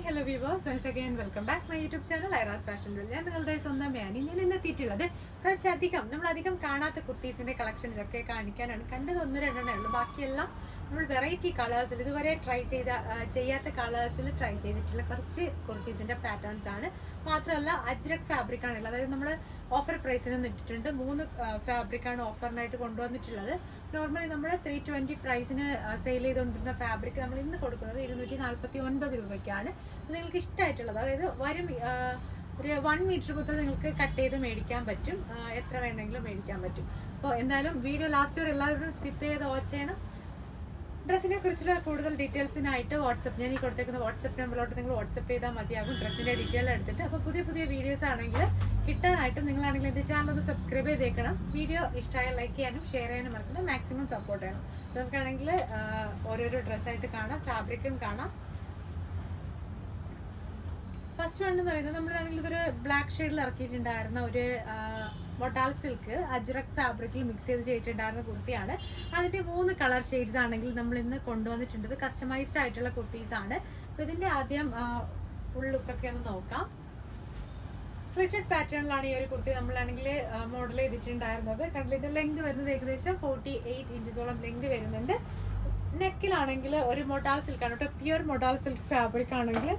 Hello viewers, once again welcome back my YouTube channel ഐറാസ് fashion world. ഞാൻ നിങ്ങളുടെ സ്വന്തം മാനി. ഞാൻ ഇന്ന് എത്തിയിട്ടുള്ളത് കുറച്ചധികം നമ്മളധികം കാണാത്ത കുർത്തീസിന്റെ കളക്ഷൻസ് ഒക്കെ കാണിക്കാനാണ്. കണ്ടത് ഒന്ന് രണ്ടെണ്ണേ ഉള്ളൂ. ബാക്കിയെല്ലാം നമ്മൾ വെറൈറ്റി കളേഴ്സിൽ ഇതുവരെ ചെയ്യാത്ത കളേഴ്സിൽ ട്രൈ ചെയ്തിട്ടുള്ള കുറച്ച് കുർത്തീസിന്റെ പാറ്റേൺസ് ആണ്. മാത്രമല്ല അജ്രക് ഫാബ്രിക് ആണുള്ളത്. അതായത് നമ്മൾ ഓഫർ പ്രൈസിന് ഇട്ടിട്ടുണ്ട്. 3 ഫാബ്രിക്കാണ് ഓഫറിനായിട്ട് കൊണ്ടുവന്നിട്ടുള്ളത്. നോർമലി നമ്മൾ 320 പ്രൈസിന് സെയിൽ ചെയ്തുകൊണ്ടിരുന്ന ഫാബ്രിക് നമ്മൾ ഇന്ന് കൊടുക്കുന്നത് 249 രൂപയ്ക്കാണ്. നിങ്ങൾക്ക് ഇഷ്ടമായിട്ടുള്ളത്, അതായത് വരും ഒരു 1 മീറ്റർ മുതൽ നിങ്ങൾക്ക് കട്ട് ചെയ്ത് മേടിക്കാൻ പറ്റും. എത്ര വേണമെങ്കിലും മേടിക്കാൻ പറ്റും. അപ്പോൾ എന്തായാലും വീഡിയോ ലാസ്റ്റ് വരെ എല്ലാവരും സ്കിപ്പ് ചെയ്ത് വാച്ച് ചെയ്യണം. ഡ്രസ്സിനെ കുറിച്ചുള്ള കൂടുതൽ ഡീറ്റെയിൽസിനായിട്ട് ഞാൻ ഈ കൊടുത്തേക്കുന്ന വാട്സപ്പ് നമ്പറിലോട്ട് നിങ്ങൾ വാട്സപ്പ് ചെയ്താൽ മതിയാകും, ഡ്രസ്സിൻ്റെ ഡീറ്റെയിൽ എടുത്തിട്ട്. അപ്പോൾ പുതിയ വീഡിയോസ് ആണെങ്കിൽ കിട്ടാനായിട്ടും നിങ്ങളാണെങ്കിൽ എൻ്റെ ചാനൽ ഒന്ന് സബ്സ്ക്രൈബ് ചെയ്തേക്കണം. വീഡിയോ ഇഷ്ടമായ ലൈക്ക് ചെയ്യാനും ഷെയർ ചെയ്യാനും മറക്കുന്നത് മാക്സിമം സപ്പോർട്ട് ചെയ്യണം. നമുക്കാണെങ്കിൽ ഓരോരോ ഡ്രസ്സായിട്ട് കാണാം, ഫാബ്രിക്കും കാണാം. ഫസ്റ്റ് വൺ എന്ന് പറയുന്നത് നമ്മളാണെങ്കിൽ ഇതൊരു ബ്ലാക്ക് ഷെയ്ഡിൽ ഇറക്കിയിട്ടുണ്ടായിരുന്ന ഒരു മൊട്ടാൽ സിൽക്ക് അജ്രക് ഫാബ്രിക്കിൽ മിക്സ് ചെയ്തിട്ടുണ്ടായിരുന്ന കുർത്തിയാണ്. അതിൻ്റെ 3 കളർ ഷെയ്ഡ്സ് ആണെങ്കിൽ നമ്മൾ ഇന്ന് കൊണ്ടുവന്നിട്ടുണ്ട്. കസ്റ്റമൈസ്ഡ് ആയിട്ടുള്ള കുർത്തീസ് ആണ്. അപ്പോൾ ഇതിൻ്റെ ആദ്യം ഫുൾ ലുക്കൊക്കെ ഒന്ന് നോക്കാം. സ്ലിറ്റഡ് പാറ്റേണിലാണ് ഈ ഒരു കുർത്തി നമ്മളാണെങ്കിൽ മോഡൽ ചെയ്തിട്ടുണ്ടായിരുന്നത്. കണ്ടിട്ട് ലെങ്ത് വരുന്നത് ഏകദേശം 48 ഇഞ്ചസോളം ലെങ്ത് വരുന്നുണ്ട്. നെക്കിലാണെങ്കിൽ ഒരു മൊട്ടാൽ സിൽക്കാണ് കേട്ടോ, പ്യുർ മൊട്ടാൽ സിൽക്ക് ഫാബ്രിക് ആണെങ്കിൽ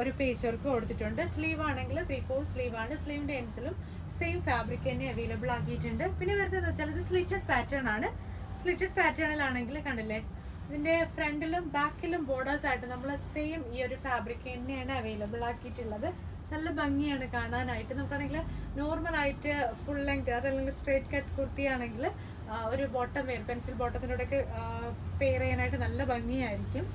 ഒരു പേച്ച് വർക്ക് കൊടുത്തിട്ടുണ്ട്. സ്ലീവ് ആണെങ്കിൽ 3/4 സ്ലീവ് ആണ്. സ്ലീവിൻ്റെ എൻസിലും സെയിം ഫാബ്രിക് തന്നെ അവൈലബിൾ ആക്കിയിട്ടുണ്ട്. പിന്നെ വരുന്നത് വെച്ചാൽ ഇത് സ്ലിറ്റഡ് പാറ്റേൺ ആണ്. സ്ലിറ്റഡ് പാറ്റേണിലാണെങ്കിൽ കണ്ടില്ലേ, ഇതിൻ്റെ ഫ്രണ്ടിലും ബാക്കിലും ബോർഡേഴ്സ് ആയിട്ട് നമ്മൾ സെയിം ഈ ഒരു ഫാബ്രിക് തന്നെയാണ് അവൈലബിൾ ആക്കിയിട്ടുള്ളത്. നല്ല ഭംഗിയാണ് കാണാനായിട്ട്. നമുക്കാണെങ്കിൽ നോർമലായിട്ട് ഫുൾ ലെങ്ത് അതല്ലെങ്കിൽ സ്ട്രേറ്റ് കട്ട് കുർത്തി ആണെങ്കിൽ ഒരു ബോട്ടം വെയർ പെൻസിൽ ബോട്ടത്തിനോടൊക്കെ പെയർ ചെയ്യാനായിട്ട് നല്ല ഭംഗിയായിരിക്കും.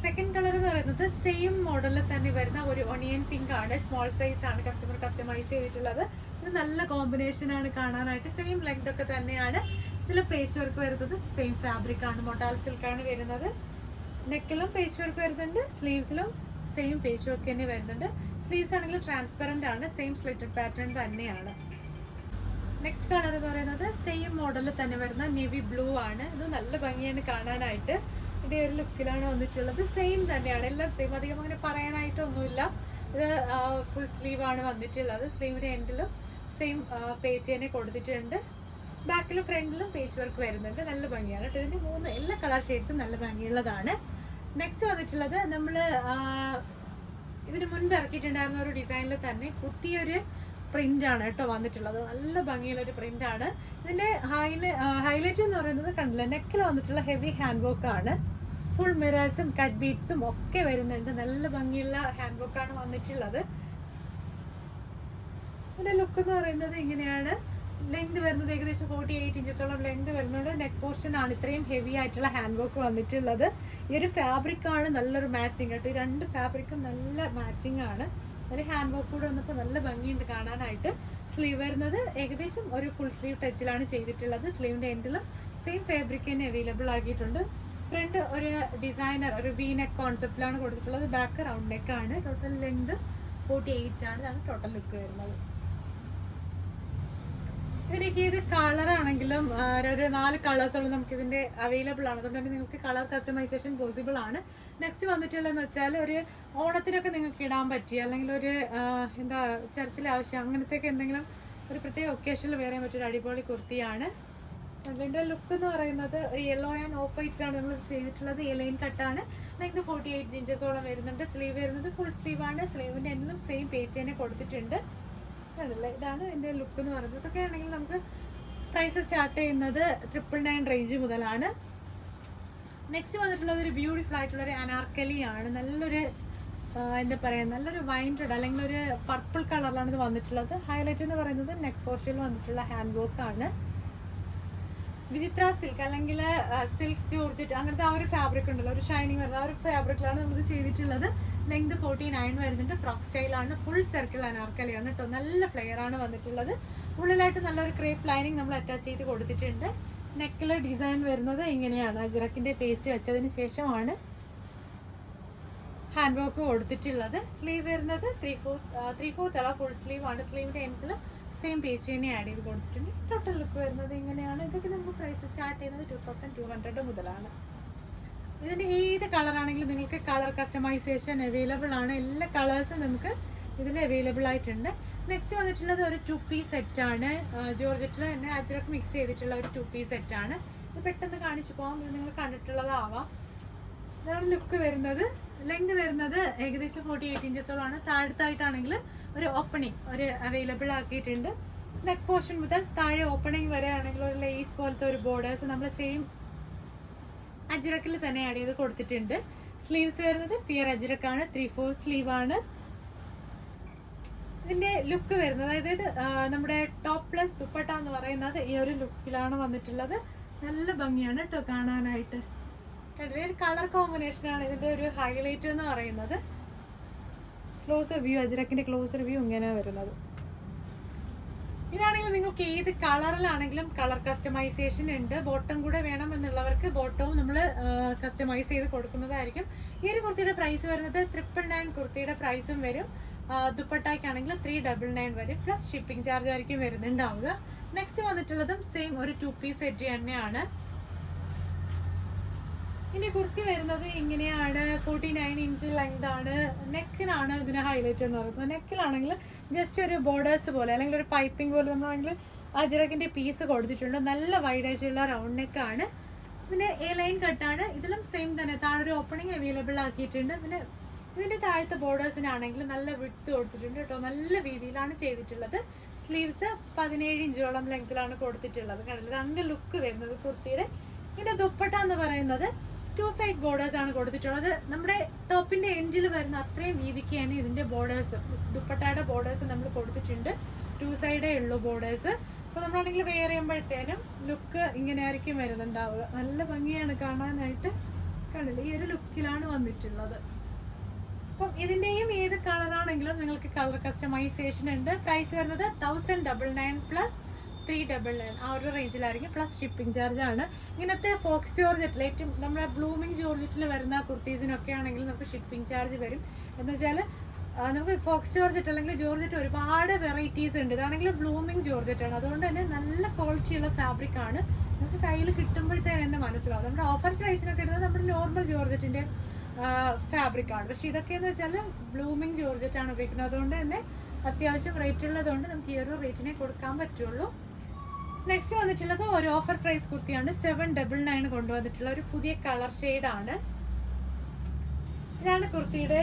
സെക്കൻഡ് കളർ എന്ന് പറയുന്നത് സെയിം മോഡലിൽ തന്നെ വരുന്ന ഒരു ഒണിയൻ പിങ്ക് ആണ്. സ്മോൾ സൈസ് ആണ് കസ്റ്റമർ കസ്റ്റമൈസ് ചെയ്തിട്ടുള്ളത്. ഇത് നല്ല കോമ്പിനേഷൻ ആണ് കാണാനായിട്ട്. സെയിം ലെങ്ത് ഒക്കെ തന്നെയാണ്. ഇതിൽ പേച്ച് വർക്ക് വരുന്നത് സെയിം ഫാബ്രിക് ആണ്, മൊട്ടാൽ സിൽക്ക് ആണ് വരുന്നത്. നെക്കിലും പേച്ച് വർക്ക് വരുന്നുണ്ട്, സ്ലീവ്സിലും സെയിം പേച്ച് വർക്ക് തന്നെ വരുന്നുണ്ട്. സ്ലീവ്സ് ആണെങ്കിൽ ട്രാൻസ്പെറന്റ് ആണ്, സെയിം സ്ലിറ്റഡ് പാറ്റേൺ തന്നെയാണ്. നെക്സ്റ്റ് കളർ എന്ന് പറയുന്നത് സെയിം മോഡലിൽ തന്നെ വരുന്ന നേവി ബ്ലൂ ആണ്. ഇത് നല്ല ഭംഗിയാണ് കാണാനായിട്ട്. ഇതിൻ്റെ ഒരു ലുക്കിലാണ് വന്നിട്ടുള്ളത്. സെയിം തന്നെയാണ്, എല്ലാം സെയിം, അധികം അങ്ങനെ പറയാനായിട്ടൊന്നുമില്ല. ഇത് ഫുൾ സ്ലീവ് ആണ് വന്നിട്ടുള്ളത്. സ്ലീവിൻ്റെ എൻഡിലും സെയിം പേജ് തന്നെ കൊടുത്തിട്ടുണ്ട്. ബാക്കിലും ഫ്രണ്ടിലും പേജ് വർക്ക് വരുന്നുണ്ട്. നല്ല ഭംഗിയാണ് കേട്ടോ. ഇതിൻ്റെ എല്ലാ കളർ ഷെയ്ഡ്സും നല്ല ഭംഗിയുള്ളതാണ്. നെക്സ്റ്റ് വന്നിട്ടുള്ളത് നമ്മൾ ഇതിന് മുൻപ് ഇറക്കിയിട്ടുണ്ടായിരുന്ന ഒരു ഡിസൈനിൽ തന്നെ പുതിയൊരു പ്രിന്റ് ആണ് കേട്ടോ വന്നിട്ടുള്ളത്. നല്ല ഭംഗിയുള്ള ഒരു പ്രിന്റ് ആണ്. ഇതിന്റെ ഹൈലൈറ്റ് എന്ന് പറയുന്നത് കണ്ടില്ല, നെക്കിൽ വന്നിട്ടുള്ള ഹെവി ഹാൻഡ് വർക്ക് ആണ്. ഫുൾ മിറേഴ്സും കട്ട് ബീഡ്സും ഒക്കെ വരുന്നുണ്ട്. നല്ല ഭംഗിയുള്ള ഹാൻഡ് വർക്ക് ആണ് വന്നിട്ടുള്ളത്. ഇതിന്റെ ലുക്ക് എന്ന് പറയുന്നത് ഇങ്ങനെയാണ്. ലെങ്ത് വരുന്നത് ഏകദേശം 48 ഇഞ്ചസോളം ലെങ്ത് വരുന്നുണ്ട്. നെക്ക് പോർഷൻ ആണ് ഇത്രയും ഹെവി ആയിട്ടുള്ള ഹാൻഡ് വർക്ക് വന്നിട്ടുള്ളത്. ഈ ഒരു ഫാബ്രിക് ആണ് നല്ലൊരു മാച്ചിങ് കേട്ടോ. ഈ 2 ഫാബ്രിക്കും നല്ല മാച്ചിങ് ആണ്. ഒരു ഹാൻഡ് വർക്ക് കൂടെ വന്നപ്പോൾ നല്ല ഭംഗിയുണ്ട് കാണാനായിട്ട്. സ്ലീവ് വരുന്നത് ഏകദേശം ഒരു ഫുൾ സ്ലീവ് ടച്ചിലാണ് ചെയ്തിട്ടുള്ളത്. സ്ലീവിൻ്റെ എൻഡിലും സെയിം ഫാബ്രിക് തന്നെ അവൈലബിൾ ആക്കിയിട്ടുണ്ട്. ഫ്രണ്ട് ഒരു ഡിസൈനർ ഒരു വി നെക്ക് കോൺസെപ്റ്റിലാണ് കൊടുത്തിട്ടുള്ളത്. ബാക്ക് റൗണ്ട് നെക്ക് ആണ്. ടോട്ടൽ ലെങ്ത് 48 ആണ്. ഇതാണ് ടോട്ടൽ ലുക്ക് വരുന്നത്. ഇതിലേക്ക് ഇത് കളറാണെങ്കിലും ഒരു 4 കളേഴ്സോളം നമുക്ക് ഇതിൻ്റെ അവൈലബിൾ ആണ്. അതുകൊണ്ട് തന്നെ നിങ്ങൾക്ക് കളർ കസ്റ്റമൈസേഷൻ പോസിബിൾ ആണ്. നെക്സ്റ്റ് വന്നിട്ടുള്ളതെന്ന് വെച്ചാൽ ഒരു ഓണത്തിനൊക്കെ നിങ്ങൾക്ക് ഇടാൻ പറ്റിയ അല്ലെങ്കിൽ ഒരു എന്താ ചർച്ചിലെ ആവശ്യം അങ്ങനത്തെയൊക്കെ എന്തെങ്കിലും ഒരു പ്രത്യേക ഒക്കേഷനിൽ വേറെ പറ്റിയൊരു അടിപൊളി കുർത്തിയാണ്. അതിൻ്റെ ലുക്ക് എന്ന് പറയുന്നത് യെല്ലോ ആൻഡ് ഓഫ് വൈറ്റിലാണ് നമ്മൾ ചെയ്തിട്ടുള്ളത്. ലൈൻ കട്ടാണ്. ലെങ്ത് 48 ഇഞ്ചസോളം വരുന്നുണ്ട്. സ്ലീവ് വരുന്നത് ഫുൾ സ്ലീവ് ആണ്. സ്ലീവിൻ്റെ എല്ലാം സെയിം പേജ് തന്നെ കൊടുത്തിട്ടുണ്ട്. ആണല്ലേ, ഇതാണ് എൻ്റെ ലുക്ക് എന്ന് പറയുന്നത്. ഇതൊക്കെ ആണെങ്കിൽ നമുക്ക് പ്രൈസ് സ്റ്റാർട്ട് ചെയ്യുന്നത് 999 റേഞ്ച് മുതലാണ്. നെക്സ്റ്റ് വന്നിട്ടുള്ളത് ഒരു ബ്യൂട്ടിഫുൾ ആയിട്ടുള്ള ഒരു അനാർക്കലി ആണ്. നല്ലൊരു എന്താ പറയുക, നല്ലൊരു വൈൻ റെഡ് അല്ലെങ്കിൽ ഒരു പർപ്പിൾ കളറിലാണ് ഇത് വന്നിട്ടുള്ളത്. ഹൈലൈറ്റ് എന്ന് പറയുന്നത് നെക്ക് പോർഷനിൽ വന്നിട്ടുള്ള ഹാൻഡ് വർക്ക് ആണ്. വിചിത്ര സിൽക്ക് അല്ലെങ്കിൽ സിൽക്ക് ജോർജറ്റ് അങ്ങനത്തെ ആ ഒരു ഫാബ്രിക് ഉണ്ടല്ലോ, ഒരു ഷൈനിങ് വരുന്നത് ആ ഒരു ഫാബ്രിക്കിലാണ് നമ്മളിത് ചെയ്തിട്ടുള്ളത്. ലെങ്ത് 49 വരുന്നുണ്ട്. ഫ്രോക്ക് സ്റ്റൈലാണ്. ഫുൾ സർക്കിൾ അനാർക്കലിയാണ് കേട്ടോ. നല്ല ഫ്ലെയർ ആണ് വന്നിട്ടുള്ളത്. ഉള്ളിലായിട്ട് നല്ലൊരു ക്രേപ്പ് ലൈനിങ് നമ്മൾ അറ്റാച്ച് ചെയ്ത് കൊടുത്തിട്ടുണ്ട്. നെക്കിൽ ഡിസൈൻ വരുന്നത് ഇങ്ങനെയാണ്. അജ്രക്കിൻ്റെ പേച്ച് വെച്ചതിന് ശേഷമാണ് ഹാൻഡ് വർക്ക് കൊടുത്തിട്ടുള്ളത്. സ്ലീവ് വരുന്നത് 3/4 അല്ല ഫുൾ സ്ലീവ് ആണ്. സ്ലീവിൻ്റെ എൻസിലും സെയിം പേജ് തന്നെ ആഡ് ചെയ്ത് കൊടുത്തിട്ടുണ്ട്. ടോട്ടൽ ലുക്ക് വരുന്നത് ഇങ്ങനെയാണ്. ഇതൊക്കെ നമുക്ക് പ്രൈസ് സ്റ്റാർട്ട് ചെയ്യുന്നത് 2200 മുതലാണ്. ഇതിൻ്റെ ഏത് കളറാണെങ്കിലും നിങ്ങൾക്ക് കളർ കസ്റ്റമൈസേഷൻ അവൈലബിൾ ആണ്. എല്ലാ കളേഴ്സും നമുക്ക് ഇതിൽ അവൈലബിൾ ആയിട്ടുണ്ട്. നെക്സ്റ്റ് വന്നിട്ടുള്ളത് ഒരു 2 പീസ് സെറ്റാണ്. ജോർജറ്റിൽ തന്നെ അജ്രക്ക് മിക്സ് ചെയ്തിട്ടുള്ള ഒരു 2 പീസ് സെറ്റാണ്. ഇത് പെട്ടെന്ന് കാണിച്ചു പോകാം, ഇത് നിങ്ങൾ കണ്ടിട്ടുള്ളതാവാം. ഇതാണ് ലുക്ക് വരുന്നത്. ലെങ്ത് വരുന്നത് ഏകദേശം 48 ഇഞ്ചസോളാണ്. താഴത്തായിട്ടാണെങ്കിൽ ഒരു ഓപ്പണിങ് ഒരു അവൈലബിൾ ആക്കിയിട്ടുണ്ട്. നെക്ക് പോർഷൻ മുതൽ താഴെ ഓപ്പണിങ് വരെ ആണെങ്കിൽ ഒരു ലേസ് പോലത്തെ ഒരു ബോർഡേഴ്സ് നമ്മൾ സെയിം അജ്രക്കിൽ തന്നെ ആഡ് ചെയ്ത് കൊടുത്തിട്ടുണ്ട്. സ്ലീവ്സ് വരുന്നത് പിയർ അജ്രക്കാണ്, 3/4 സ്ലീവാണ്. ഇതിന്റെ ലുക്ക് വരുന്നത് അതായത് നമ്മുടെ ടോപ്പ് പ്ലസ് ദുപ്പട്ട എന്ന് പറയുന്നത് ഈ ഒരു ലുക്കിലാണ് വന്നിട്ടുള്ളത്. നല്ല ഭംഗിയാണ് കേട്ടോ കാണാനായിട്ട്. ഒരു കളർ കോമ്പിനേഷൻ ആണ് ഇതിന്റെ ഒരു ഹൈലൈറ്റ് എന്ന് പറയുന്നത്. ക്ലോസർ വ്യൂ, അജ്രക്കിന്റെ ക്ലോസർ വ്യൂ ഇങ്ങനെ വരുന്നത്. ഇതാണെങ്കിൽ നിങ്ങൾക്ക് ഏത് കളറിലാണെങ്കിലും കളർ കസ്റ്റമൈസേഷൻ ഉണ്ട്. ബോട്ടം കൂടെ വേണം എന്നുള്ളവർക്ക് ബോട്ടവും നമ്മൾ കസ്റ്റമൈസ് ചെയ്ത് കൊടുക്കുന്നതായിരിക്കും. ഈ ഒരു കുർത്തിയുടെ പ്രൈസ് വരുന്നത് 999 കുർത്തിയുടെ പ്രൈസും വരും. ദുപ്പട്ടായിക്കാണെങ്കിൽ 399 വരും, പ്ലസ് ഷിപ്പിംഗ് ചാർജ് ആയിരിക്കും വരുന്നുണ്ടാവുക. നെക്സ്റ്റ് വന്നിട്ടുള്ളതും സെയിം ഒരു 2 പീസ് സെറ്റ് തന്നെയാണ്. ഇനി കുർത്തി വരുന്നത് ഇങ്ങനെയാണ്. 49 ഇഞ്ച് ലെങ്ത് ആണ്. നെക്കിനാണ് ഇതിന് ഹൈലൈറ്റ് എന്ന് പറയുന്നത്. നെക്കിലാണെങ്കിൽ ജസ്റ്റ് ഒരു ബോർഡേഴ്സ് പോലെ അല്ലെങ്കിൽ ഒരു പൈപ്പിംഗ് പോലെ നമ്മളാണെങ്കിൽ അജ്രക്കിന്റെ പീസ് കൊടുത്തിട്ടുണ്ട്. നല്ല വൈഡ് ആയിട്ടുള്ള റൗണ്ട് നെക്കാണ്. പിന്നെ എ ലൈൻ കട്ടാണ്. ഇതിലും സെയിം തന്നെ താഴെ ഒരു ഓപ്പണിംഗ് അവൈലബിൾ ആക്കിയിട്ടുണ്ട്. പിന്നെ ഇതിന്റെ താഴത്തെ ബോർഡേഴ്സിനാണെങ്കിൽ നല്ല വിഡ്ത്ത് കൊടുത്തിട്ടുണ്ട് കേട്ടോ. നല്ല രീതിയിലാണ് ചെയ്തിട്ടുള്ളത്. സ്ലീവ്സ് 17 ഇഞ്ചോളം ലെങ്ത്തിലാണ് കൊടുത്തിട്ടുള്ളത്. കണ്ടില്ല, ഇതാണ് ലുക്ക് വരുന്നത് കുർത്തിയുടെ. ഇതിന്റെ ദുപ്പട്ട എന്ന് പറയുന്നത് 2 സൈഡ് ബോർഡേഴ്സ് ആണ് കൊടുത്തിട്ടുള്ളത്. നമ്മുടെ ടോപ്പിന്റെ എൻഡിൽ വരുന്ന അത്രയും വീതിക്ക് തന്നെ ഇതിന്റെ ബോർഡേഴ്സ്, ദുപ്പട്ടയുടെ ബോർഡേഴ്സ് നമ്മൾ കൊടുത്തിട്ടുണ്ട്. 2 സൈഡേ ഉള്ളൂ ബോർഡേഴ്സ്. അപ്പോൾ നമ്മളാണെങ്കിൽ വെയർ ചെയ്യുമ്പോഴത്തേനും ലുക്ക് ഇങ്ങനെ ആയിരിക്കും വരുന്നുണ്ടാവുക. നല്ല ഭംഗിയാണ് കാണാനായിട്ട്. കണ്ടില്ല, ഈ ഒരു ലുക്കിലാണ് വന്നിട്ടുള്ളത്. അപ്പം ഇതിന്റെയും ഏത് കളറാണെങ്കിലും നിങ്ങൾക്ക് കളർ കസ്റ്റമൈസേഷൻ ഉണ്ട്. പ്രൈസ് വരുന്നത് 1099 പ്ലസ് 399 ആ ഒരു റേഞ്ചിലായിരിക്കും, പ്ലസ് ഷിപ്പിംഗ് ചാർജ് ആണ്. ഇങ്ങനത്തെ ഫോക്സ് ജോർജറ്റിൽ ഏറ്റവും നമ്മുടെ ബ്ലൂമിങ് ജോർജറ്റിൽ വരുന്ന കുർത്തീസിനൊക്കെ ആണെങ്കിൽ നമുക്ക് ഷിപ്പിംഗ് ചാർജ് വരും. എന്ന് വെച്ചാൽ നമുക്ക് ഫോക്സ് ജോർജറ്റ് അല്ലെങ്കിൽ ജോർജറ്റ് ഒരുപാട് വെറൈറ്റീസ് ഉണ്ട്. ഇതാണെങ്കിൽ ബ്ലൂമിങ് ജോർജറ്റ് ആണ്. അതുകൊണ്ട് തന്നെ നല്ല ക്വാളിറ്റിയുള്ള ഫാബ്രിക് ആണ്. നമുക്ക് കയ്യിൽ കിട്ടുമ്പോഴത്തേന് തന്നെ മനസ്സിലാവും. നമ്മുടെ ഓഫർ പ്രൈസിനൊക്കെ ഇടുന്നത് നമ്മുടെ നോർമൽ ജോർജറ്റിന്റെ ഫാബ്രിക് ആണ്. പക്ഷെ ഇതൊക്കെയെന്ന് വെച്ചാൽ ബ്ലൂമിങ് ജോർജറ്റ് ആണ് ഉപയോഗിക്കുന്നത്. അതുകൊണ്ട് തന്നെ അത്യാവശ്യം റേറ്റ് ഉള്ളതുകൊണ്ട് നമുക്ക് ഈ ഒരു റേറ്റിനെ കൊടുക്കാൻ പറ്റുള്ളൂ. നെക്സ്റ്റ് വന്നിട്ടുള്ളത് ഒരു ഓഫർ പ്രൈസ് കുർത്തിയാണ്. 799 കൊണ്ടുവന്നിട്ടുള്ള ഒരു പുതിയ കളർ ഷെയ്ഡാണ്. ഇതാണ് കുർത്തിയുടെ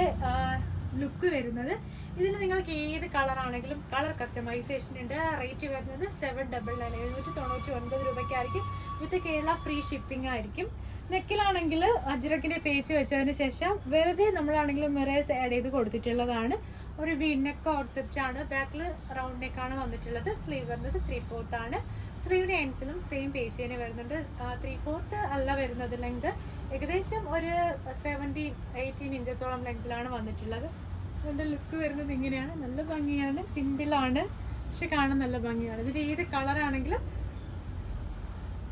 ലുക്ക് വരുന്നത്. ഇതിൽ നിങ്ങൾക്ക് ഏത് കളർ ആണെങ്കിലും കളർ കസ്റ്റമൈസേഷൻ ഉണ്ട്. റേറ്റ് വരുന്നത് 799 799 രൂപയ്ക്കായിരിക്കും. വിത്ത് കേരള ഫ്രീ ഷിപ്പിംഗ് ആയിരിക്കും. നെക്കിലാണെങ്കിൽ അജ്രക്കിന്റെ പേച്ച് വെച്ചതിന് ശേഷം വെറുതെ നമ്മളാണെങ്കിൽ മിറേഴ്സ് ആഡ് ചെയ്ത് കൊടുത്തിട്ടുള്ളതാണ്. ഒരു വി നെക്ക് കോൺസെപ്റ്റ് ആണ്. ബാക്കിൽ റൗണ്ട് നെക്കാണ് വന്നിട്ടുള്ളത്. സ്ലീവ് വരുന്നത് 3/4 ആണ്. സ്ലീവിന്റെ എൻസിലും സെയിം പേജ് തന്നെ വരുന്നുണ്ട്. 3/4 അല്ല വരുന്നത് ലെങ്ത്. ഏകദേശം ഒരു 17-18 ഇഞ്ചസോളം ലെങ്തിലാണ് വന്നിട്ടുള്ളത്. അതിന്റെ ലുക്ക് വരുന്നത് ഇങ്ങനെയാണ്. നല്ല ഭംഗിയാണ്, സിമ്പിളാണ്, പക്ഷെ കാണാൻ നല്ല ഭംഗിയാണ്. ഇതിൽ ഏത് കളറാണെങ്കിലും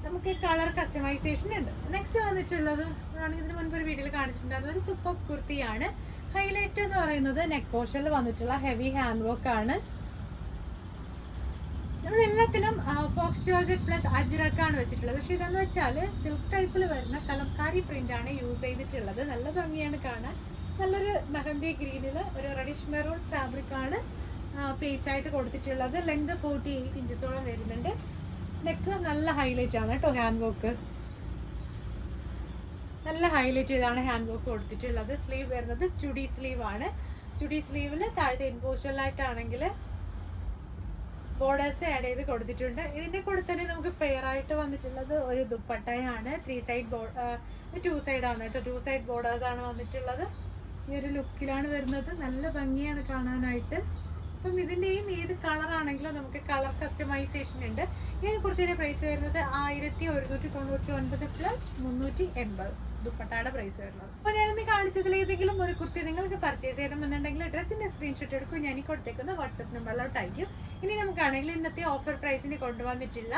നമുക്ക് കളർ കസ്റ്റമൈസേഷൻ ഉണ്ട്. നെക്സ്റ്റ് വന്നിട്ടുള്ളത് ആണെങ്കിൽ ഇതിന് മുൻപ് ഒരു വീഡിയോയിൽ കാണിച്ചിട്ടുണ്ടായിരുന്നത് ഒരു സൂപ്പർ കുർത്തിയാണ്. ഹൈലൈറ്റ് എന്ന് പറയുന്നത് നെക്ക് പോർഷനിൽ വന്നിട്ടുള്ള ഹെവി ഹാൻഡ് വർക്ക് ആണ്. നമ്മൾ എല്ലാത്തിലും ഫോക്സ് ജോർജറ്റ് പ്ലസ് അജ്രക്കാണ് വെച്ചിട്ടുള്ളത്. പക്ഷെ ഇതെന്ന് വെച്ചാൽ സിൽക്ക് ടൈപ്പിൽ വരുന്ന കലംകാരി പ്രിന്റ് ആണ് യൂസ് ചെയ്തിട്ടുള്ളത്. നല്ല ഭംഗിയാണ് കാണാൻ. നല്ലൊരു മെഹന്തി ഗ്രീനിൽ ഒരു റെഡിഷ് മെറൂൺ ഫാബ്രിക് ആണ് പേച്ചായിട്ട് കൊടുത്തിട്ടുള്ളത്. ലെങ്ത് 48 ഇഞ്ചസോളം വരുന്നുണ്ട്. നെക്ക് നല്ല ഹൈലൈറ്റ് ആണ് കേട്ടോ. ഹാൻഡ് വർക്ക് നല്ല ഹൈലൈറ്റ് ചെയ്താണ് ഹാൻഡ് വർക്ക് കൊടുത്തിട്ടുള്ളത്. സ്ലീവ് വരുന്നത് ചുടി സ്ലീവ് ആണ്. ചുടി സ്ലീവിൽ താഴത്തെ ഇൻപോഷനിലായിട്ടാണെങ്കിൽ ബോർഡേഴ്സ് ആഡ് ചെയ്ത് കൊടുത്തിട്ടുണ്ട്. ഇതിന്റെ കൂടെ തന്നെ നമുക്ക് പെയർ ആയിട്ട് വന്നിട്ടുള്ളത് ഒരു ദുപ്പട്ടയാണ്. 3 സൈഡ് 2 സൈഡ് ആണ് കേട്ടോ. 2 സൈഡ് ബോർഡേഴ്സ് ആണ് വന്നിട്ടുള്ളത്. ഈ ഒരു ലുക്കിലാണ് വരുന്നത്. നല്ല ഭംഗിയാണ് കാണാനായിട്ട്. അപ്പം ഇതിന്റെയും ഏത് കളർ ആണെങ്കിലും നമുക്ക് കളർ കസ്റ്റമൈസേഷൻ ഉണ്ട്. ഈ കുർത്തിയുടെ പ്രൈസ് വരുന്നത് 1199 പ്ലസ് 380 ദുപ്പട്ടയുടെ പ്രൈസ് വരുന്നത്. അപ്പോൾ ഞാനിന്ന് കാണിച്ചതിൽ ഏതെങ്കിലും ഒരു കുർത്തി നിങ്ങൾക്ക് പർച്ചേസ് ചെയ്യണമെന്നുണ്ടെങ്കിൽ ഡ്രസ്സിന്റെ സ്ക്രീൻഷോട്ട് എടുക്കും. ഞാൻ ഈ കൊടുത്തേക്കുന്ന വാട്സ്ആപ്പ് നമ്പറിലോട്ട് അയക്കും. ഇനി നമുക്കാണെങ്കിൽ ഇന്നത്തെ ഓഫർ പ്രൈസിന് കൊണ്ടുവന്നിട്ടുള്ള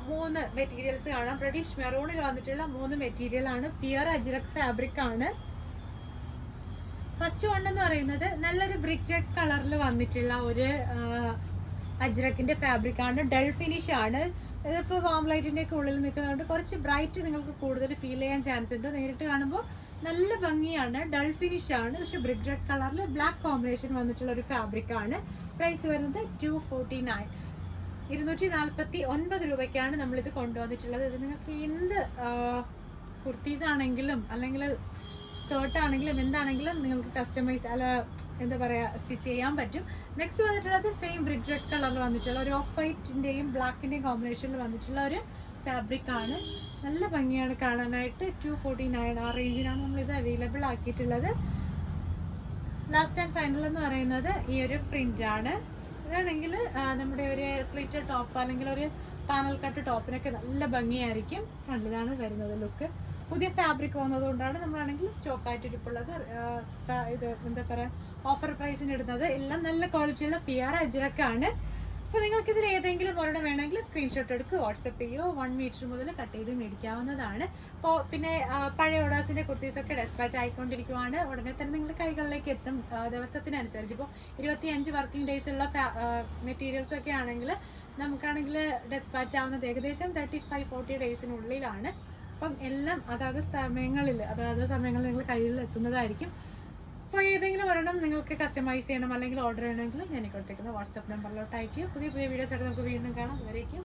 3 മെറ്റീരിയൽസ് കാണാം. റെഡിഷ് മെറൂണിൽ വന്നിട്ടുള്ള 3 മെറ്റീരിയൽ ആണ്. പ്യുർ അജ്രക് ഫാബ്രിക് ആണ്. ഫസ്റ്റ് വൺ എന്ന് പറയുന്നത് നല്ലൊരു ബ്രിക്ക് റെഡ് കളറിൽ വന്നിട്ടുള്ള ഒരു അജ്രക്കിന്റെ ഫാബ്രിക് ആണ്. ഡൾ ഫിനിഷ് ആണ്. ഇതിപ്പോൾ വാം ലൈറ്റിൻ്റെ ഒക്കെ ഉള്ളിൽ നിൽക്കുന്നതുകൊണ്ട് കുറച്ച് ബ്രൈറ്റ് നിങ്ങൾക്ക് കൂടുതൽ ഫീൽ ചെയ്യാൻ ചാൻസ് ഉണ്ട്. നേരിട്ട് കാണുമ്പോൾ നല്ല ഭംഗിയാണ്, ഡൾ ഫിനിഷ് ആണ്, പക്ഷെ ബ്രിക്ക് റെഡ് കളറിൽ ബ്ലാക്ക് കോമ്പിനേഷൻ വന്നിട്ടുള്ള ഒരു ഫാബ്രിക് ആണ്. പ്രൈസ് വരുന്നത് 249, 249 രൂപയ്ക്കാണ് നമ്മളിത് കൊണ്ടുവന്നിട്ടുള്ളത്. ഇത് നിങ്ങൾക്ക് എന്ത് കുർത്തീസ് ആണെങ്കിലും അല്ലെങ്കിൽ സ്കേർട്ട് ആണെങ്കിലും എന്താണെങ്കിലും നിങ്ങൾക്ക് കസ്റ്റമൈസ് അല്ല എന്താ പറയുക സ്റ്റിച്ച് ചെയ്യാൻ പറ്റും. നെക്സ്റ്റ് വന്നിട്ടുള്ളത് സെയിം ബ്രിക്ക് റെഡ് കളറിൽ വന്നിട്ടുള്ള ഒരു ഓഫ് വൈറ്റിൻ്റെയും ബ്ലാക്കിൻ്റെയും കോമ്പിനേഷനിൽ വന്നിട്ടുള്ള ഒരു ഫാബ്രിക് ആണ്. നല്ല ഭംഗിയാണ് കാണാനായിട്ട്. 249 ആ റേഞ്ചിനാണ് നമ്മളിത് അവൈലബിൾ ആക്കിയിട്ടുള്ളത്. ലാസ്റ്റ് ആൻഡ് ഫൈനൽ എന്ന് പറയുന്നത് ഈ ഒരു പ്രിന്റ് ആണ്. ഇതാണെങ്കിൽ നമ്മുടെ ഒരു സ്ലിറ്റർ ടോപ്പ് അല്ലെങ്കിൽ ഒരു പാനൽ കട്ട് ടോപ്പിനൊക്കെ നല്ല ഭംഗിയായിരിക്കും. കണ്ടതാണ് വരുന്നത് ലുക്ക്. പുതിയ ഫാബ്രിക് വന്നതുകൊണ്ടാണ് നമ്മളാണെങ്കിൽ സ്റ്റോക്ക് ആയിട്ട് ഇരിപ്പുള്ളത്. ഇത് എന്താ പറയുക ഓഫർ പ്രൈസിന് ഇടുന്നത് എല്ലാം നല്ല ക്വാളിറ്റിയുള്ള പിയർ അജ്രക്കാണ്. അപ്പോൾ നിങ്ങൾക്ക് ഇതിൽ ഏതെങ്കിലും ഒരെണ്ണം വേണമെങ്കിൽ സ്ക്രീൻഷോട്ട് എടുക്കുക, വാട്സപ്പ് ചെയ്യുമോ. 1 മീറ്റർ മുതൽ കട്ട് ചെയ്ത് മേടിക്കാവുന്നതാണ്. അപ്പോൾ പിന്നെ പഴയ ഓർഡേഴ്സിൻ്റെ കുർത്തീസൊക്കെ ഡെസ്പാച്ച് ആയിക്കൊണ്ടിരിക്കുവാണ്. ഉടനെ തന്നെ നിങ്ങളുടെ കൈകളിലേക്ക് എത്തും ദിവസത്തിനനുസരിച്ച്. ഇപ്പോൾ 25 വർക്കിംഗ് ഡേയ്സ് ഉള്ള മെറ്റീരിയൽസ് ഒക്കെ ആണെങ്കിൽ നമുക്കാണെങ്കിൽ ഡെസ്പാച്ച് ആവുന്നത് ഏകദേശം 35-40 ഡേയ്സിനുള്ളിലാണ്. അപ്പം എല്ലാം അതാത് സമയങ്ങളിൽ നിങ്ങൾ കയ്യിൽ എത്തുന്നതായിരിക്കും. അപ്പോൾ ഏതെങ്കിലും ഒരെണ്ണം നിങ്ങൾക്ക് കസ്റ്റമൈസ് ചെയ്യണം അല്ലെങ്കിൽ ഓർഡർ ചെയ്യണമെങ്കിൽ ഞാൻ കൊടുത്തേക്കുന്ന വാട്സപ്പ് നമ്പറിലോട്ട് അയക്കും. പുതിയ വീഡിയോസ് ആയിട്ട് നമുക്ക് വീണ്ടും കാണാം. അതുവരേക്കും